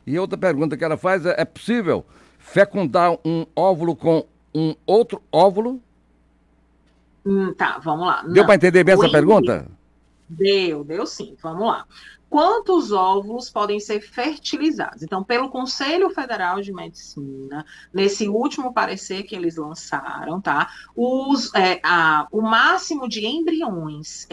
E outra pergunta que ela faz é possível fecundar um óvulo com um outro óvulo? Tá, vamos lá. Deu para Não. entender bem O essa embrião. pergunta? Deu sim. Vamos lá. Quantos óvulos podem ser fertilizados? Então, pelo Conselho Federal de Medicina, nesse último parecer que eles lançaram, tá? O máximo de embriões,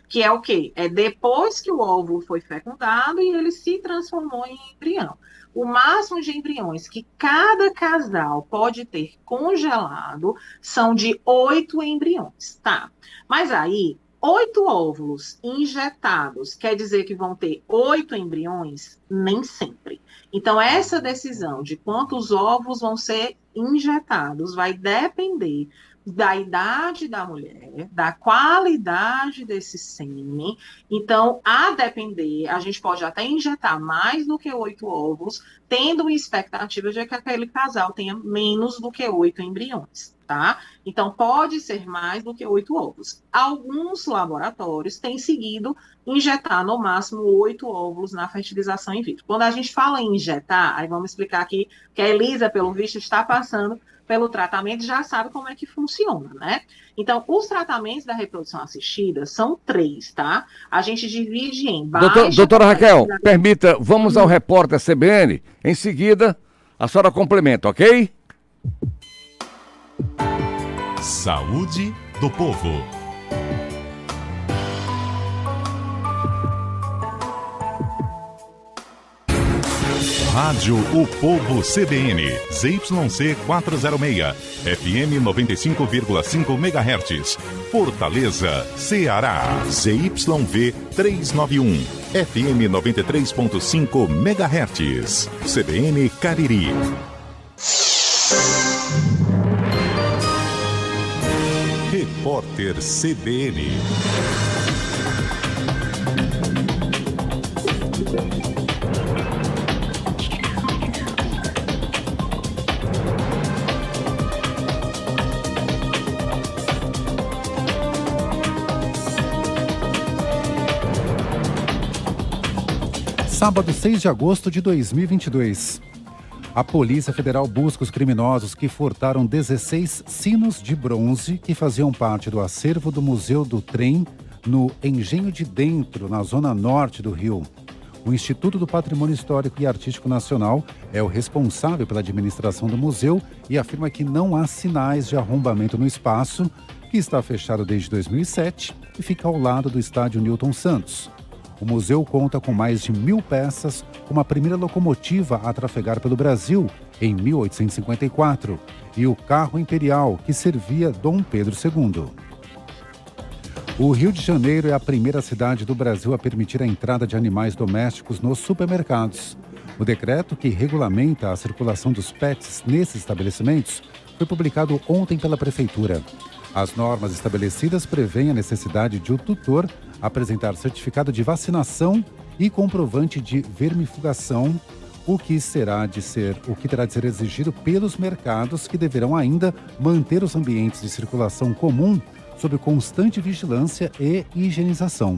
que é o quê? É depois que o óvulo foi fecundado e ele se transformou em embrião. O máximo de embriões que cada casal pode ter congelado são de 8 embriões, tá? Mas aí 8 óvulos injetados quer dizer que vão ter 8 embriões? Nem sempre. Então, essa decisão de quantos óvulos vão ser injetados vai depender da idade da mulher, da qualidade desse sêmen. Então, a depender, a gente pode até injetar mais do que 8 óvulos, tendo uma expectativa de que aquele casal tenha menos do que 8 embriões, tá? Então, pode ser mais do que 8 óvulos. Alguns laboratórios têm seguido injetar no máximo 8 óvulos na fertilização in vitro. Quando a gente fala em injetar, aí vamos explicar aqui que a Elisa, pelo visto, está passando pelo tratamento e já sabe como é que funciona, né? Então, os tratamentos da reprodução assistida são 3, tá? A gente divide em baixa Doutora Raquel, complexidade. permita, vamos ao repórter CBN. Em seguida, a senhora complementa, ok? Saúde do povo. Rádio O Povo CBN, ZYC 406, FM 95,5 MHz, Fortaleza, Ceará, ZYV 391, FM 93,5 MHz, CBN Cariri. Repórter CBN. Sábado, 6 de agosto de 2022. A Polícia Federal busca os criminosos que furtaram 16 sinos de bronze que faziam parte do acervo do Museu do Trem no Engenho de Dentro, na zona norte do Rio. O Instituto do Patrimônio Histórico e Artístico Nacional é o responsável pela administração do museu e afirma que não há sinais de arrombamento no espaço, que está fechado desde 2007 e fica ao lado do estádio Newton Santos. O museu conta com mais de 1.000 peças, como a primeira locomotiva a trafegar pelo Brasil, em 1854, e o carro imperial, que servia Dom Pedro II. O Rio de Janeiro é a primeira cidade do Brasil a permitir a entrada de animais domésticos nos supermercados. O decreto que regulamenta a circulação dos pets nesses estabelecimentos foi publicado ontem pela Prefeitura. As normas estabelecidas prevêem a necessidade de o tutor apresentar certificado de vacinação e comprovante de vermifugação, o que terá de ser exigido pelos mercados, que deverão ainda manter os ambientes de circulação comum sob constante vigilância e higienização.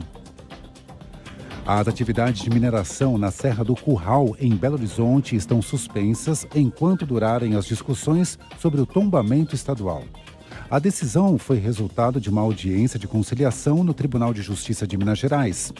As atividades de mineração na Serra do Curral, em Belo Horizonte, estão suspensas enquanto durarem as discussões sobre o tombamento estadual. A decisão foi resultado de uma audiência de conciliação no Tribunal de Justiça de Minas Gerais.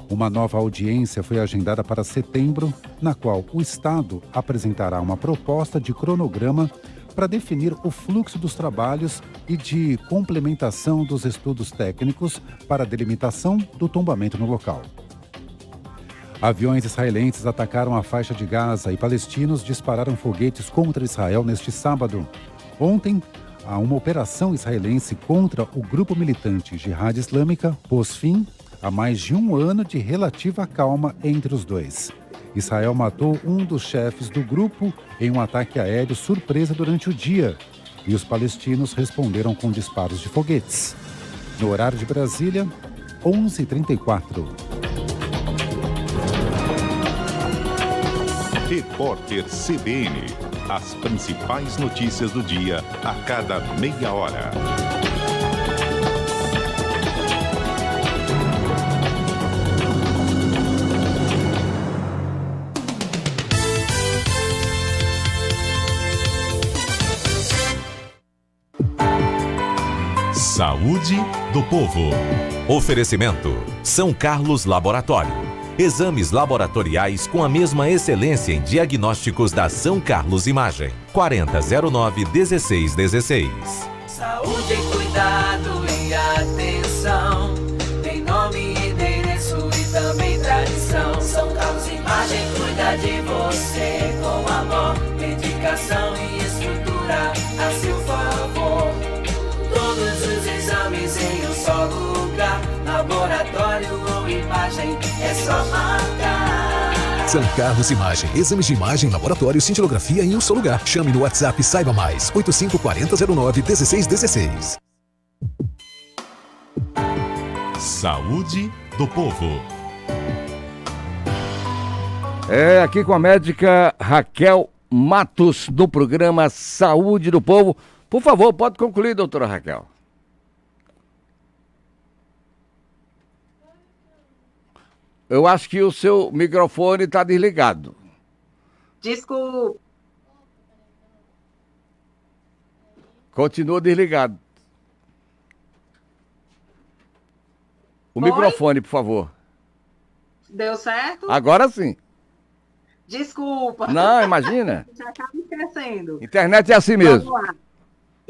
Uma nova audiência foi agendada para setembro, na qual o Estado apresentará uma proposta de cronograma para definir o fluxo dos trabalhos e de complementação dos estudos técnicos para a delimitação do tombamento no local. Aviões israelenses atacaram a faixa de Gaza e palestinos dispararam foguetes contra Israel neste sábado. Ontem, uma operação israelense contra o grupo militante Jihad Islâmica pôs fim a mais de um ano de relativa calma entre os dois. Israel matou um dos chefes do grupo em um ataque aéreo surpresa durante o dia, e os palestinos responderam com disparos de foguetes. No horário de Brasília, 11h34. Repórter CBN. As principais notícias do dia a cada meia hora. Saúde do povo. Oferecimento: São Carlos Laboratório. Exames laboratoriais com a mesma excelência em diagnósticos da São Carlos Imagem. 4009-1616. Saúde, cuidado e atenção. Tem nome, endereço e também tradição. São Carlos Imagem cuida de você com amor, dedicação e estrutura a seu favor. Todos os exames em um só lugar. Laboratório ou imagem, é só marcar. São Carlos Imagem. Exames de imagem, laboratório, cintilografia em um só lugar. Chame no WhatsApp, saiba mais. 854009-1616. Saúde do povo. É aqui com a médica Raquel Matos, do programa Saúde do Povo. Por favor, pode concluir, doutora Raquel. Eu acho que o seu microfone está desligado. Desculpa. Continua desligado. O Oi? microfone, por favor. Deu certo? Agora sim. Desculpa. Não, imagina. Já acaba esquecendo. Internet é assim mesmo. Vamos lá.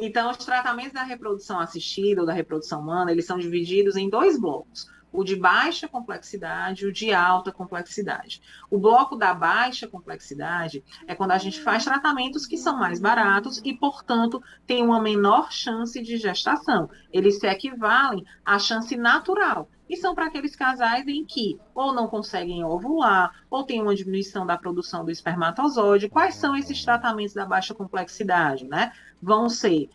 Então, os tratamentos da reprodução assistida ou da reprodução humana, eles são divididos em 2 blocos. O de baixa complexidade e o de alta complexidade. O bloco da baixa complexidade é quando a gente faz tratamentos que são mais baratos e, portanto, tem uma menor chance de gestação. Eles se equivalem à chance natural. E são para aqueles casais em que ou não conseguem ovular, ou tem uma diminuição da produção do espermatozoide. Quais são esses tratamentos da baixa complexidade, né? Vão ser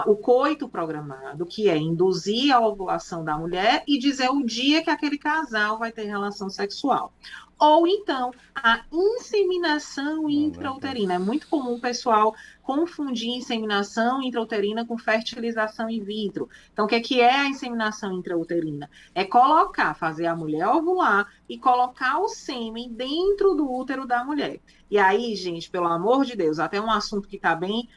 o coito programado, que é induzir a ovulação da mulher e dizer o dia que aquele casal vai ter relação sexual. Ou então, a inseminação intrauterina. É muito comum o pessoal confundir inseminação intrauterina com fertilização in vitro. Então, o que é a inseminação intrauterina? É fazer a mulher ovular e colocar o sêmen dentro do útero da mulher. E aí, gente, pelo amor de Deus, até um assunto que está bem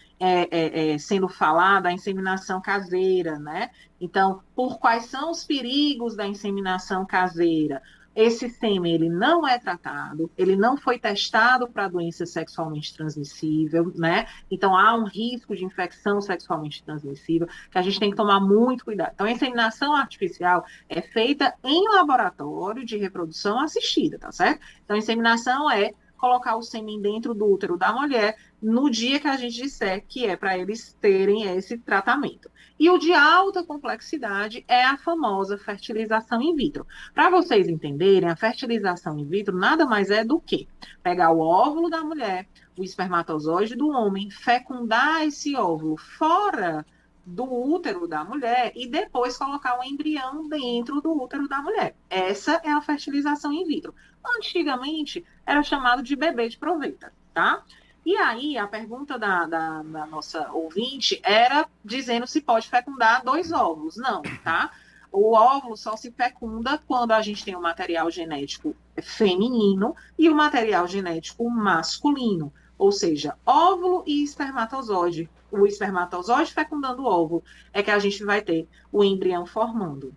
sendo falado, a inseminação caseira, né? Então, por quais são os perigos da inseminação caseira? Esse sêmen, ele não é tratado, ele não foi testado para doença sexualmente transmissível, né? Então, há um risco de infecção sexualmente transmissível, que a gente tem que tomar muito cuidado. Então, a inseminação artificial é feita em laboratório de reprodução assistida, tá certo? Então, a inseminação é colocar o sêmen dentro do útero da mulher no dia que a gente disser que é para eles terem esse tratamento. E o de alta complexidade é a famosa fertilização in vitro. Para vocês entenderem, a fertilização in vitro nada mais é do que pegar o óvulo da mulher, o espermatozoide do homem, fecundar esse óvulo fora do útero da mulher e depois colocar o embrião dentro do útero da mulher. Essa é a fertilização in vitro. Antigamente, era chamado de bebê de proveta, tá? E aí, a pergunta da nossa ouvinte era dizendo se pode fecundar 2 óvulos. Não, tá? O óvulo só se fecunda quando a gente tem o material genético feminino e o material genético masculino. Ou seja, óvulo e espermatozoide. O espermatozoide fecundando o óvulo é que a gente vai ter o embrião formando.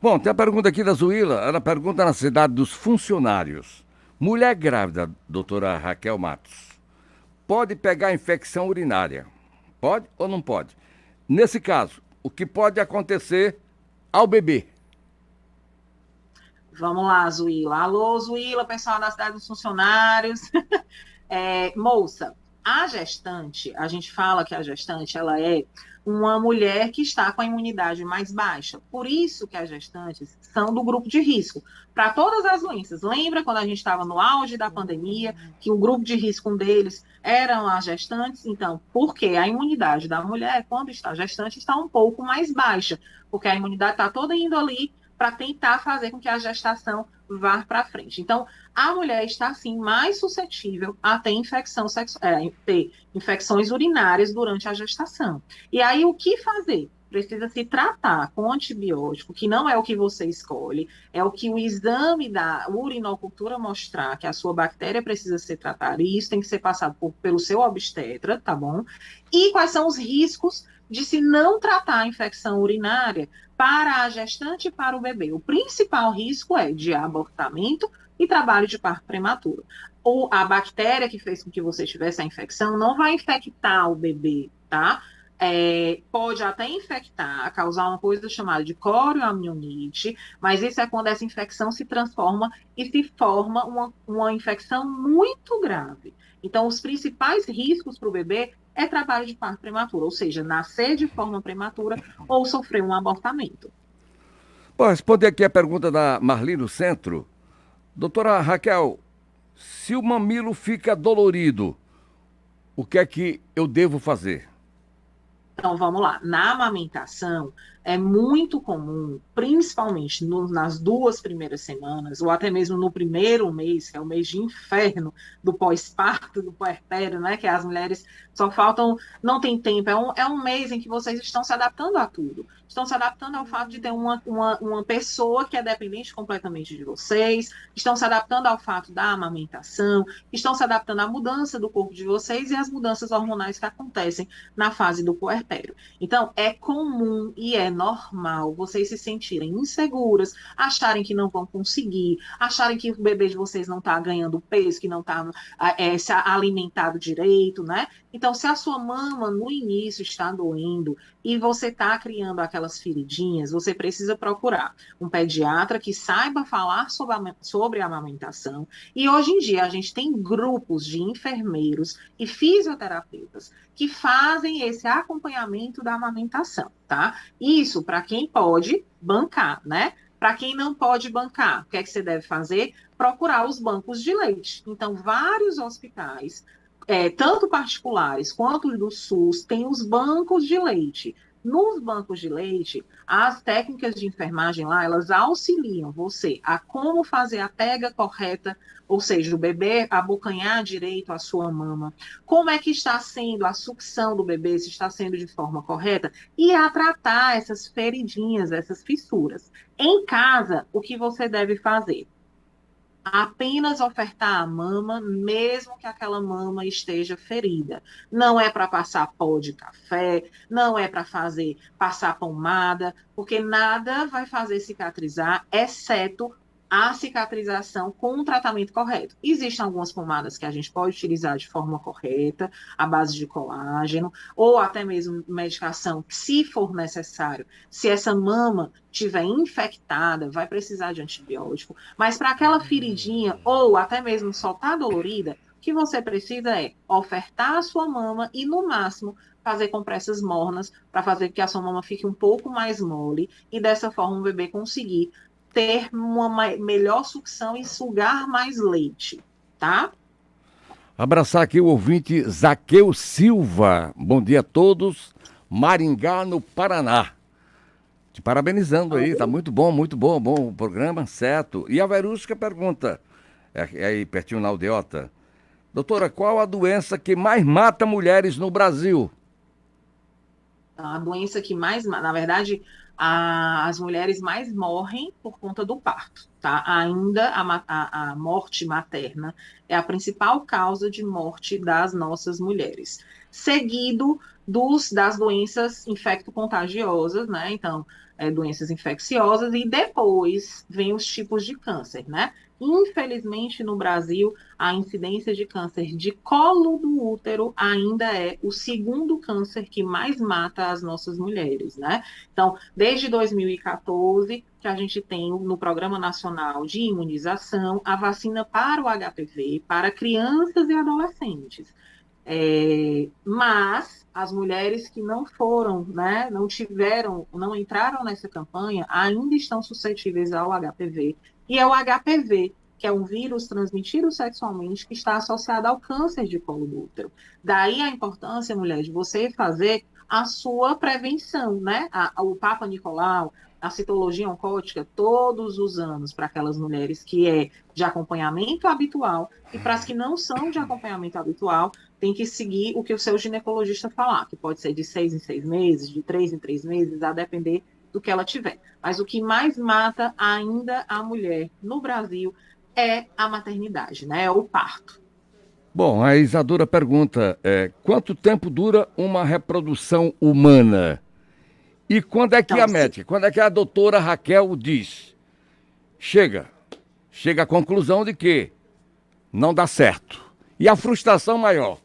Bom, tem a pergunta aqui da Zuíla. Ela pergunta na cidade dos funcionários. Mulher grávida, doutora Raquel Matos, pode pegar infecção urinária? Pode ou não pode? Nesse caso, o que pode acontecer ao bebê? Vamos lá, Zuíla. Alô, Zuíla, pessoal da cidade dos funcionários. Moça, a gestante, a gente fala que a gestante, ela é uma mulher que está com a imunidade mais baixa. Por isso que as gestantes são do grupo de risco. Para todas as doenças. Lembra quando a gente estava no auge da pandemia, que o grupo de risco, um deles, eram as gestantes? Então, porque a imunidade da mulher, quando está gestante, está um pouco mais baixa. Porque a imunidade está toda indo ali para tentar fazer com que a gestação vá para frente. Então, a mulher está, sim, mais suscetível a ter ter infecções urinárias durante a gestação. E aí, o que fazer? precisa se tratar com antibiótico, que não é o que você escolhe, é o que o exame da urinocultura mostrar que a sua bactéria precisa ser tratada, e isso tem que ser passado pelo seu obstetra, tá bom? E quais são os riscos de se não tratar a infecção urinária para a gestante e para o bebê? O principal risco é de abortamento e trabalho de parto prematuro. Ou a bactéria que fez com que você tivesse a infecção não vai infectar o bebê, tá? Pode até infectar, causar uma coisa chamada de corioamnionites, mas isso é quando essa infecção se transforma e se forma uma infecção muito grave. Então, os principais riscos para o bebê é trabalho de parto prematuro, ou seja, nascer de forma prematura ou sofrer um abortamento. Bom, responder aqui a pergunta da Marli no Centro. Doutora Raquel, se o mamilo fica dolorido, o que é que eu devo fazer? Então, vamos lá. Na amamentação, é muito comum, principalmente nas 2 primeiras semanas, ou até mesmo no primeiro mês, que é o mês de inferno do pós-parto, do puerpério, né? Que as mulheres só faltam, não tem tempo. É um mês em que vocês estão se adaptando a tudo. Estão se adaptando ao fato de ter uma pessoa que é dependente completamente de vocês, estão se adaptando ao fato da amamentação, estão se adaptando à mudança do corpo de vocês e às mudanças hormonais que acontecem na fase do puerpério. Então, é comum e é normal vocês se sentirem inseguras, acharem que não vão conseguir, acharem que o bebê de vocês não está ganhando peso, que não está se alimentado direito, né? Então, se a sua mama no início está doendo e você está criando aquelas feridinhas, você precisa procurar um pediatra que saiba falar sobre a amamentação. E hoje em dia a gente tem grupos de enfermeiros e fisioterapeutas que fazem esse acompanhamento da amamentação, tá? Isso para quem pode bancar, né? Para quem não pode bancar, o que é que você deve fazer? Procurar os bancos de leite. Então, vários hospitais, tanto particulares quanto do SUS, têm os bancos de leite. Nos bancos de leite, as técnicas de enfermagem lá, elas auxiliam você a como fazer a pega correta, ou seja, o bebê abocanhar direito a sua mama, como é que está sendo a sucção do bebê, se está sendo de forma correta, e a tratar essas feridinhas, essas fissuras. Em casa, o que você deve fazer? Apenas ofertar a mama, mesmo que aquela mama esteja ferida. Não é para passar pó de café, não é para passar pomada, porque nada vai fazer cicatrizar, exceto a cicatrização com o tratamento correto. Existem algumas pomadas que a gente pode utilizar de forma correta, à base de colágeno, ou até mesmo medicação, se for necessário. Se essa mama estiver infectada, vai precisar de antibiótico, mas para aquela feridinha, ou até mesmo só tá dolorida, o que você precisa é ofertar a sua mama e, no máximo, fazer compressas mornas para fazer que a sua mama fique um pouco mais mole e, dessa forma, o bebê conseguir ter uma melhor sucção e sugar mais leite, tá? Abraçar aqui o ouvinte Zaqueu Silva. Bom dia a todos. Maringá, no Paraná. Te parabenizando aí, tá muito bom o programa, certo. E a Verusca pergunta, aí pertinho na aldeota, doutora, qual a doença que mais mata mulheres no Brasil? A doença que mais, na verdade, as mulheres mais morrem por conta do parto, tá? Ainda a morte materna é a principal causa de morte das nossas mulheres, seguido das doenças infecto-contagiosas, né? Então, doenças infecciosas, e depois vem os tipos de câncer, né? Infelizmente, no Brasil, a incidência de câncer de colo do útero ainda é o segundo câncer que mais mata as nossas mulheres, né? Então, desde 2014, que a gente tem no Programa Nacional de Imunização a vacina para o HPV, para crianças e adolescentes. Mas as mulheres que não foram, né, não entraram nessa campanha, ainda estão suscetíveis ao HPV. E é o HPV, que é um vírus transmitido sexualmente, que está associado ao câncer de colo do útero. Daí a importância, mulher, de você fazer a sua prevenção, né? O Papa Nicolau, a citologia oncótica todos os anos para aquelas mulheres que é de acompanhamento habitual e para as que não são de acompanhamento habitual, tem que seguir o que o seu ginecologista falar, que pode ser de 6 em 6 meses, de 3 em 3 meses, a depender do que ela tiver. Mas o que mais mata ainda a mulher no Brasil é a maternidade, né? É o parto. Bom, a Isadora pergunta, quanto tempo dura uma reprodução humana? E quando é que Então, a médica, quando é que a doutora Raquel diz? Chega à conclusão de que não dá certo. E a frustração maior?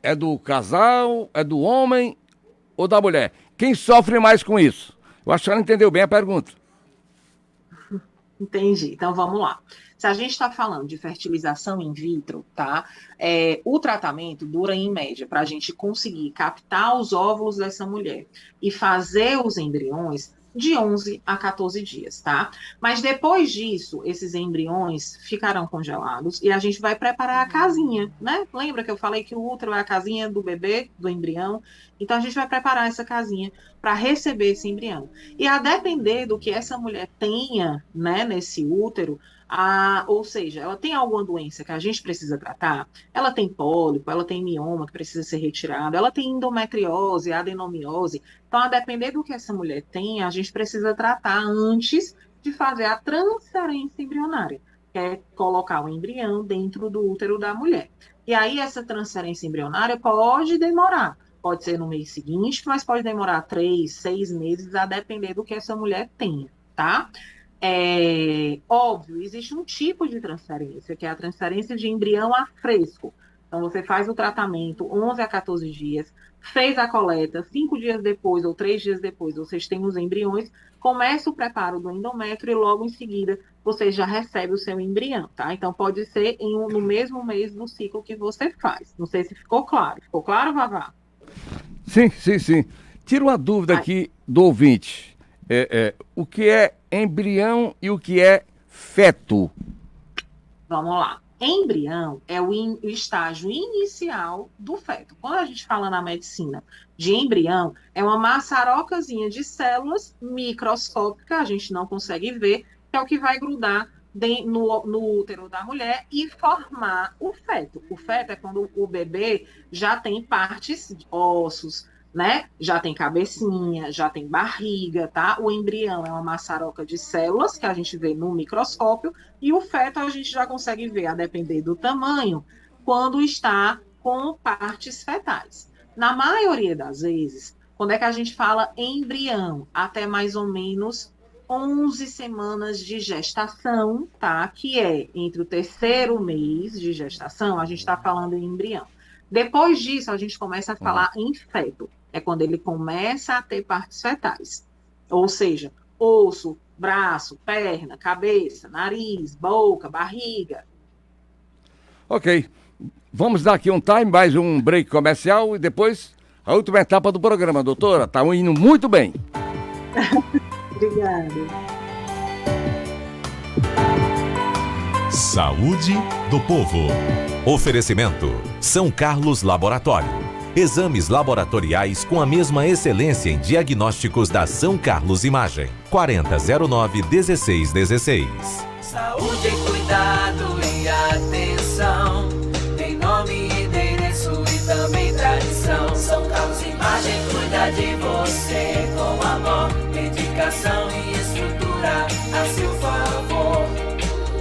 É do casal, é do homem ou da mulher? Quem sofre mais com isso? Eu acho que ela entendeu bem a pergunta. Entendi. Então, vamos lá. Se a gente está falando de fertilização in vitro, tá? O tratamento dura, em média, para a gente conseguir captar os óvulos dessa mulher e fazer os embriões de 11 a 14 dias, tá? Mas depois disso, esses embriões ficarão congelados e a gente vai preparar a casinha, né? Lembra que eu falei que o útero é a casinha do bebê, do embrião? Então, a gente vai preparar essa casinha para receber esse embrião. E a depender do que essa mulher tenha, né, nesse útero, ou seja, ela tem alguma doença que a gente precisa tratar, ela tem pólipo, ela tem mioma que precisa ser retirado, ela tem endometriose, adenomiose. Então, a depender do que essa mulher tem, a gente precisa tratar antes de fazer a transferência embrionária, que é colocar o embrião dentro do útero da mulher. E aí, essa transferência embrionária pode demorar. Pode ser no mês seguinte, mas pode demorar 3, 6 meses, a depender do que essa mulher tenha, tá? Óbvio, existe um tipo de transferência, que é a transferência de embrião a fresco. Então, você faz o tratamento 11 a 14 dias, fez a coleta, 5 dias depois ou 3 dias depois, vocês têm os embriões, começa o preparo do endométrio e logo em seguida você já recebe o seu embrião, tá? Então, pode ser no mesmo mês do ciclo que você faz. Não sei se ficou claro. Ficou claro, Vavá? Sim. Tira uma dúvida aqui do ouvinte. O que é embrião e o que é feto? Vamos lá. Embrião é o estágio inicial do feto. Quando a gente fala na medicina de embrião, é uma maçarocazinha de células microscópica, a gente não consegue ver, que é o que vai grudar no útero da mulher e formar o feto. O feto é quando o bebê já tem partes, ossos, né? Já tem cabecinha, já tem barriga, tá? O embrião é uma maçaroca de células que a gente vê no microscópio e o feto a gente já consegue ver, a depender do tamanho, quando está com partes fetais. Na maioria das vezes, quando é que a gente fala embrião? Até mais ou menos 11 semanas de gestação, tá? Que é entre o 3º mês de gestação, a gente está falando em embrião. Depois disso, a gente começa a falar em feto. É quando ele começa a ter partes fetais. Ou seja, osso, braço, perna, cabeça, nariz, boca, barriga. Ok. Vamos dar aqui um time, mais um break comercial e depois a última etapa do programa, doutora. Tá indo muito bem. Obrigada. Saúde do povo. Oferecimento: São Carlos Laboratório. Exames laboratoriais com a mesma excelência em diagnósticos da São Carlos Imagem. 4009-1616. Saúde, cuidado e atenção. Tem nome, endereço e também tradição. São Carlos Imagem cuida de você com amor, dedicação e estrutura a seu favor.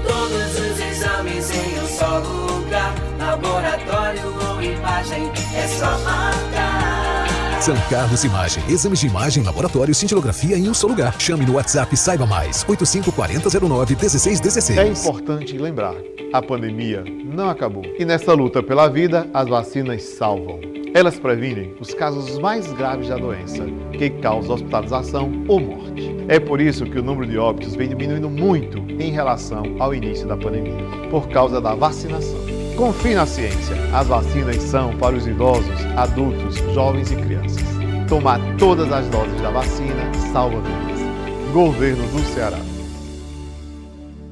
Todos os exames em um só lugar. Laboratório ou imagem, é só marcar. São Carlos Imagem. Exames de imagem, laboratório, cintilografia em um só lugar. Chame no WhatsApp, saiba mais. 854009-1616. É importante lembrar, a pandemia não acabou. E nessa luta pela vida, as vacinas salvam. Elas previnem os casos mais graves da doença, que causa hospitalização ou morte. É por isso que o número de óbitos vem diminuindo muito em relação ao início da pandemia, por causa da vacinação. Confie na ciência. As vacinas são para os idosos, adultos, jovens e crianças. Tomar todas as doses da vacina salva vidas. Governo do Ceará.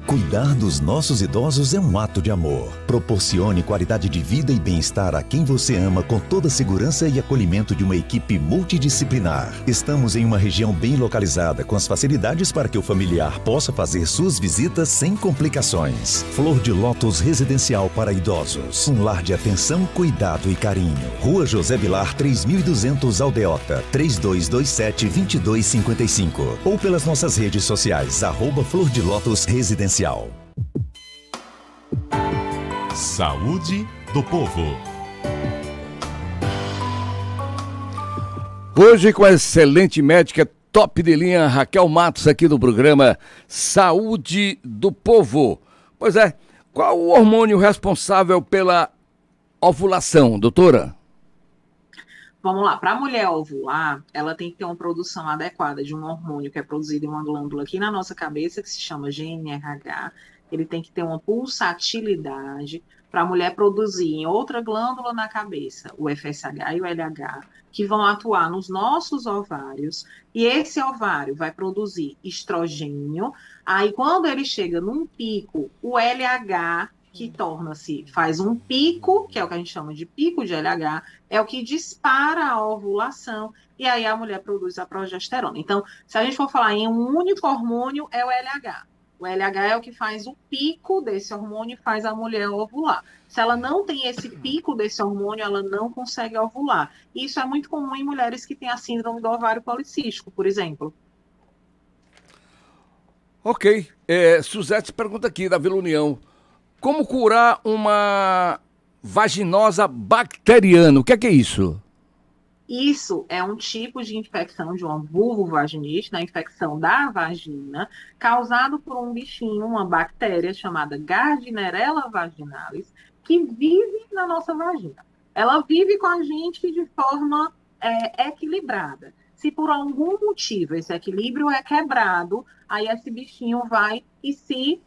Cuidar dos nossos idosos é um ato de amor. Proporcione qualidade de vida e bem-estar a quem você ama com toda a segurança e acolhimento de uma equipe multidisciplinar. Estamos em uma região bem localizada, com as facilidades para que o familiar possa fazer suas visitas sem complicações. Flor de Lótus Residencial para Idosos. Um lar de atenção, cuidado e carinho. Rua José Vilar, 3200 Aldeota, 3227-2255. Ou pelas nossas redes sociais, @Flor de Lótus Residencial. Saúde do povo. Hoje com a excelente médica top de linha Raquel Matos aqui do programa Saúde do Povo. Pois é, qual o hormônio responsável pela ovulação, doutora? Vamos lá, para a mulher ovular, ela tem que ter uma produção adequada de um hormônio que é produzido em uma glândula aqui na nossa cabeça, que se chama GNRH. Ele tem que ter uma pulsatilidade para a mulher produzir em outra glândula na cabeça, o FSH e o LH, que vão atuar nos nossos ovários, e esse ovário vai produzir estrogênio. Aí, quando ele chega num pico, o LH, que faz um pico, que é o que a gente chama de pico de LH, é o que dispara a ovulação, e aí a mulher produz a progesterona. Então, se a gente for falar em um único hormônio, é o LH. O LH é o que faz o pico desse hormônio e faz a mulher ovular. Se ela não tem esse pico desse hormônio, ela não consegue ovular. Isso é muito comum em mulheres que têm a síndrome do ovário policístico, por exemplo. Ok. Suzete pergunta aqui, da Vila União. Como curar uma vaginosa bacteriana? O que é isso? Isso é um tipo de infecção de uma vulvovaginite, né, infecção da vagina, causado por um bichinho, uma bactéria chamada Gardnerella vaginalis, que vive na nossa vagina. Ela vive com a gente de forma equilibrada. Se por algum motivo esse equilíbrio é quebrado, aí esse bichinho vai e se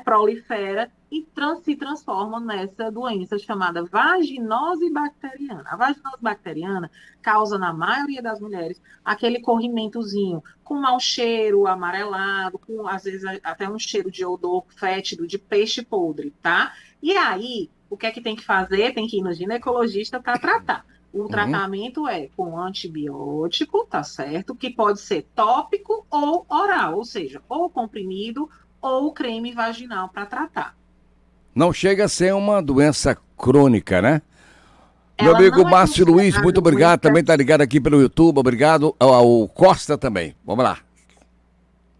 prolifera e se transforma nessa doença chamada vaginose bacteriana. A vaginose bacteriana causa, na maioria das mulheres, aquele corrimentozinho com mau cheiro, amarelado, com, às vezes, até um cheiro de odor fétido, de peixe podre, tá? E aí, o que é que tem que fazer? Tem que ir no ginecologista para tratar. O tratamento é com antibiótico, tá certo? Que pode ser tópico ou oral, ou seja, ou comprimido ou creme vaginal para tratar. Não chega a ser uma doença crônica, né? Meu amigo Márcio Luiz, muito obrigado. Também está ligado aqui pelo YouTube. Obrigado ao Costa também. Vamos lá.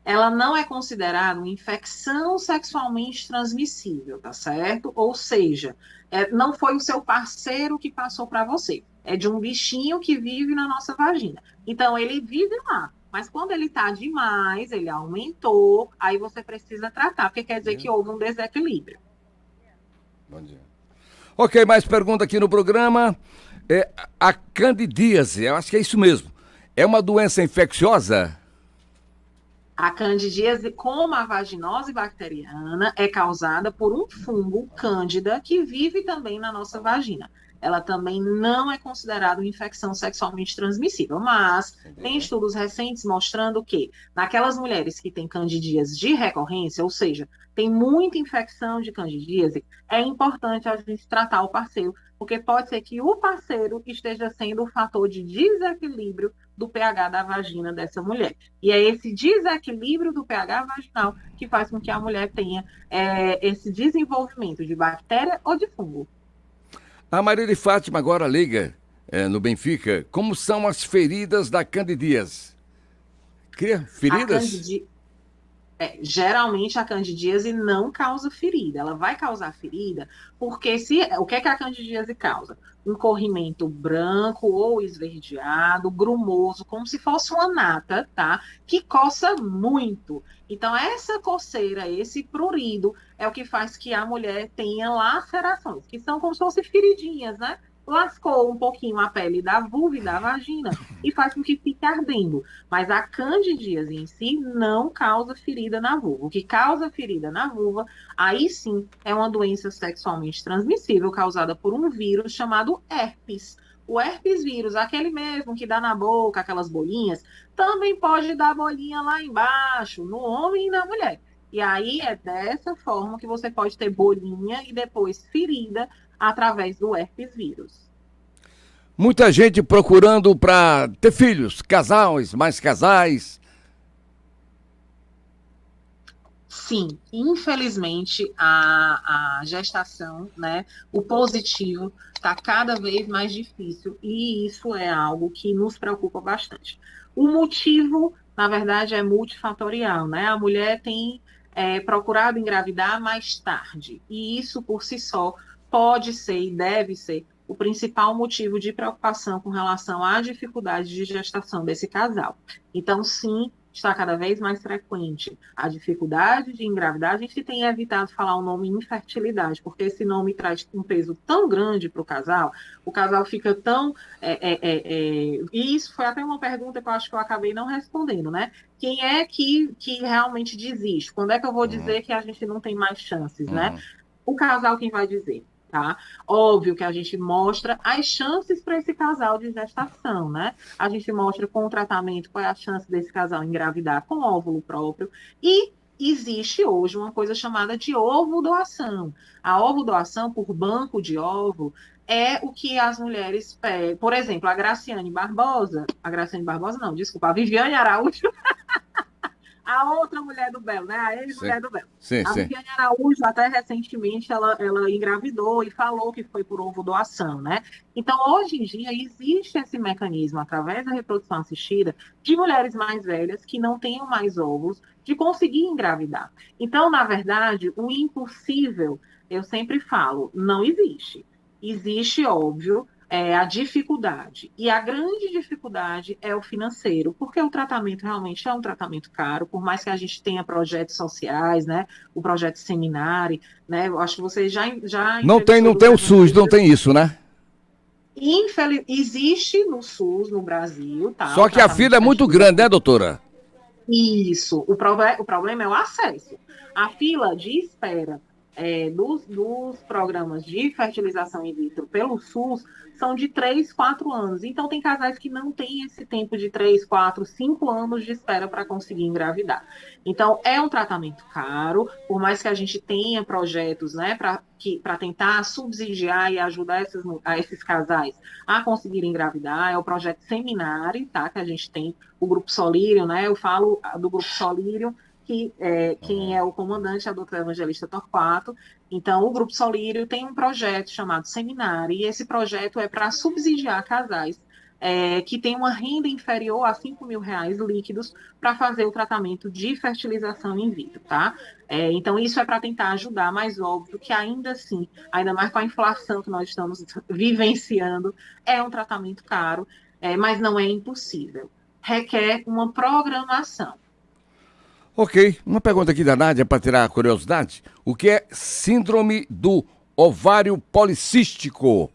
Ela não é considerada uma infecção sexualmente transmissível, tá certo? Ou seja, não foi o seu parceiro que passou para você. É de um bichinho que vive na nossa vagina. Então, ele vive lá. Mas quando ele está demais, ele aumentou, aí você precisa tratar, porque quer dizer que houve um desequilíbrio. Bom dia. Ok, mais pergunta aqui no programa. A candidíase, eu acho que é isso mesmo. É uma doença infecciosa? A candidíase, como a vaginose bacteriana, é causada por um fungo cândida que vive também na nossa vagina. Ela também não é considerada uma infecção sexualmente transmissível, mas tem estudos recentes mostrando que naquelas mulheres que têm candidíase de recorrência, ou seja, tem muita infecção de candidíase, é importante a gente tratar o parceiro, porque pode ser que o parceiro esteja sendo o fator de desequilíbrio do pH da vagina dessa mulher. E é esse desequilíbrio do pH vaginal que faz com que a mulher tenha esse desenvolvimento de bactéria ou de fungo. A Maria de Fátima agora liga no Benfica. Como são as feridas da candidíase? Feridas? Geralmente a candidíase não causa ferida. Ela vai causar ferida porque o que é que a candidíase causa? Um corrimento branco ou esverdeado, grumoso, como se fosse uma nata, tá? Que coça muito. Então, essa coceira, esse prurido, é o que faz que a mulher tenha lacerações, que são como se fossem feridinhas, né? Lascou um pouquinho a pele da vulva e da vagina e faz com que fique ardendo. Mas a candidíase em si não causa ferida na vulva. O que causa ferida na vulva, aí sim, é uma doença sexualmente transmissível causada por um vírus chamado herpes. O herpes vírus, aquele mesmo que dá na boca, aquelas bolinhas, também pode dar bolinha lá embaixo, no homem e na mulher. E aí é dessa forma que você pode ter bolinha e depois ferida através do herpes vírus. Muita gente procurando para ter filhos, casais, mais casais. Sim, infelizmente a gestação, né, o positivo está cada vez mais difícil e isso é algo que nos preocupa bastante. O motivo, na verdade, é multifatorial, né? A mulher tem procurado engravidar mais tarde e isso por si só pode ser e deve ser o principal motivo de preocupação com relação à dificuldade de gestação desse casal. Então, sim, está cada vez mais frequente a dificuldade de engravidar. A gente tem evitado falar o nome infertilidade, porque esse nome traz um peso tão grande para o casal fica tão... E isso foi até uma pergunta que eu acho que eu acabei não respondendo, né? Quem é que realmente desiste? Quando é que eu vou dizer que a gente não tem mais chances, né? O casal quem vai dizer. Tá? Óbvio que a gente mostra as chances para esse casal de gestação, né? A gente mostra com o tratamento qual é a chance desse casal engravidar com óvulo próprio e existe hoje uma coisa chamada de ovo doação. A ovo doação por banco de óvulo é o que as mulheres pedem. Por exemplo, a Viviane Viviane Araújo a outra mulher do Belo, né? A ex-mulher do Belo. A Viviane Araújo, até recentemente, ela engravidou e falou que foi por ovo doação, né? Então, hoje em dia, existe esse mecanismo, através da reprodução assistida, de mulheres mais velhas que não tenham mais óvulos, de conseguir engravidar. Então, na verdade, o impossível, eu sempre falo, não existe. Existe, óbvio, a dificuldade. E a grande dificuldade é o financeiro, porque o tratamento realmente é um tratamento caro, por mais que a gente tenha projetos sociais, né? O projeto Seminari, né? Eu acho que vocês já não tem o SUS, não tem isso, né? Existe no SUS, no Brasil, tá? Só que a fila é muito grande, né, doutora? Isso. O problema é o acesso. A fila de espera dos programas de fertilização in vitro pelo SUS são de 3, 4 anos. Então, tem casais que não têm esse tempo de 3, 4, 5 anos de espera para conseguir engravidar. Então, é um tratamento caro, por mais que a gente tenha projetos, né, para tentar subsidiar e ajudar esses casais a conseguirem engravidar. É o projeto Seminari, tá, que a gente tem, o Grupo Solírio, né, eu falo do Grupo Solírio, que quem é o comandante é a doutora Evangelista Torquato. Então, o Grupo Solírio tem um projeto chamado Seminari, e esse projeto é para subsidiar casais que têm uma renda inferior a R$5.000 líquidos para fazer o tratamento de fertilização in vitro, tá? Então, isso é para tentar ajudar, mas óbvio que ainda assim, ainda mais com a inflação que nós estamos vivenciando, é um tratamento caro, mas não é impossível. Requer uma programação. Ok, uma pergunta aqui da Nádia para tirar a curiosidade. O que é síndrome do ovário policístico?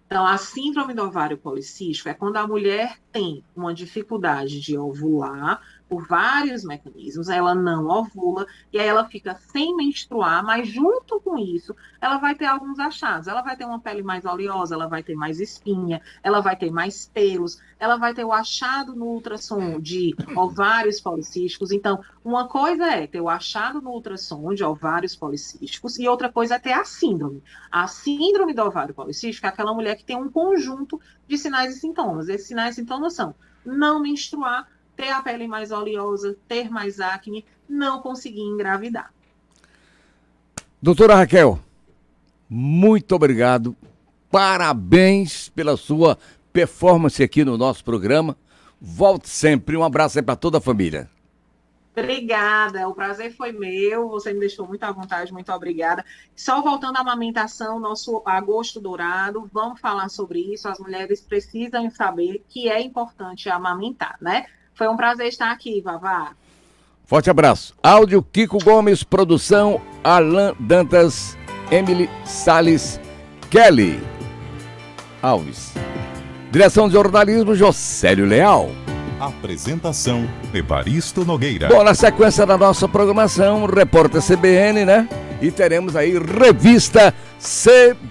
Então, a síndrome do ovário policístico é quando a mulher tem uma dificuldade de ovular por vários mecanismos, ela não ovula e aí ela fica sem menstruar, mas junto com isso, ela vai ter alguns achados. Ela vai ter uma pele mais oleosa, ela vai ter mais espinha, ela vai ter mais pelos, ela vai ter o achado no ultrassom de ovários policísticos. Então, uma coisa é ter o achado no ultrassom de ovários policísticos e outra coisa é ter a síndrome. A síndrome do ovário policístico é aquela mulher que tem um conjunto de sinais e sintomas. Esses sinais e sintomas são não menstruar, ter a pele mais oleosa, ter mais acne, não conseguir engravidar. Doutora Raquel, muito obrigado. Parabéns pela sua performance aqui no nosso programa. Volte sempre. Um abraço aí para toda a família. Obrigada, o prazer foi meu, você me deixou muito à vontade, muito obrigada. Só voltando à amamentação, nosso agosto dourado, vamos falar sobre isso, as mulheres precisam saber que é importante amamentar, né? Foi um prazer estar aqui, Vavá. Forte abraço. Áudio Kiko Gomes, produção Alan Dantas, Emily Salles, Kelly Alves. Direção de jornalismo, Jocélio Leal. Apresentação, Evaristo Nogueira. Bom, na sequência da nossa programação, Repórter CBN, né? E teremos aí Revista CBN.